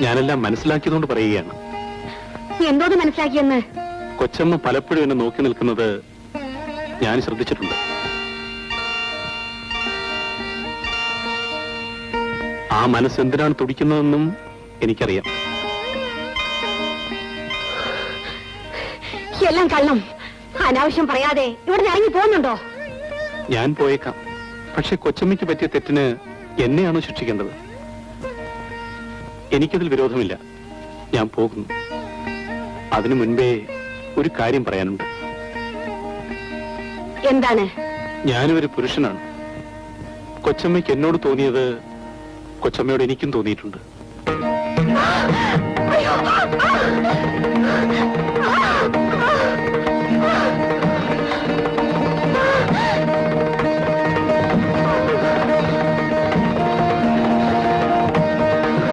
ഞാനെല്ലാം മനസ്സിലാക്കിയതുകൊണ്ട് പറയുകയാണ്. എന്തോന്ന് മനസ്സിലാക്കിയെന്ന്? കൊച്ചമ്മ പലപ്പോഴും എന്നെ നോക്കി നിൽക്കുന്നത് ഞാൻ ശ്രദ്ധിച്ചിട്ടുണ്ട്. ആ മനസ്സ് എന്തിനാണ് തുടിക്കുന്നതെന്നും എനിക്കറിയാം. എല്ലാം കള്ളം. അനാവശ്യം പറയാതെ ഇവിടെ ഇറങ്ങി പോകുന്നുണ്ടോ? ഞാൻ പോയേക്കാം. പക്ഷെ കൊച്ചമ്മയ്ക്ക് പറ്റിയ തെറ്റിന് എന്നെയാണോ ശിക്ഷിക്കേണ്ടത്? എനിക്കതിൽ വിരോധമില്ല. ഞാൻ പോകുന്നു. അതിനു മുൻപേ ഒരു കാര്യം പറയാനുണ്ട്. എന്താണ്? ഞാനും ഒരു പുരുഷനാണ്. കൊച്ചമ്മയ്ക്ക് എന്നോട് തോന്നിയത് കൊച്ചമ്മയോട് എനിക്കും തോന്നിയിട്ടുണ്ട്. അയ്യോ!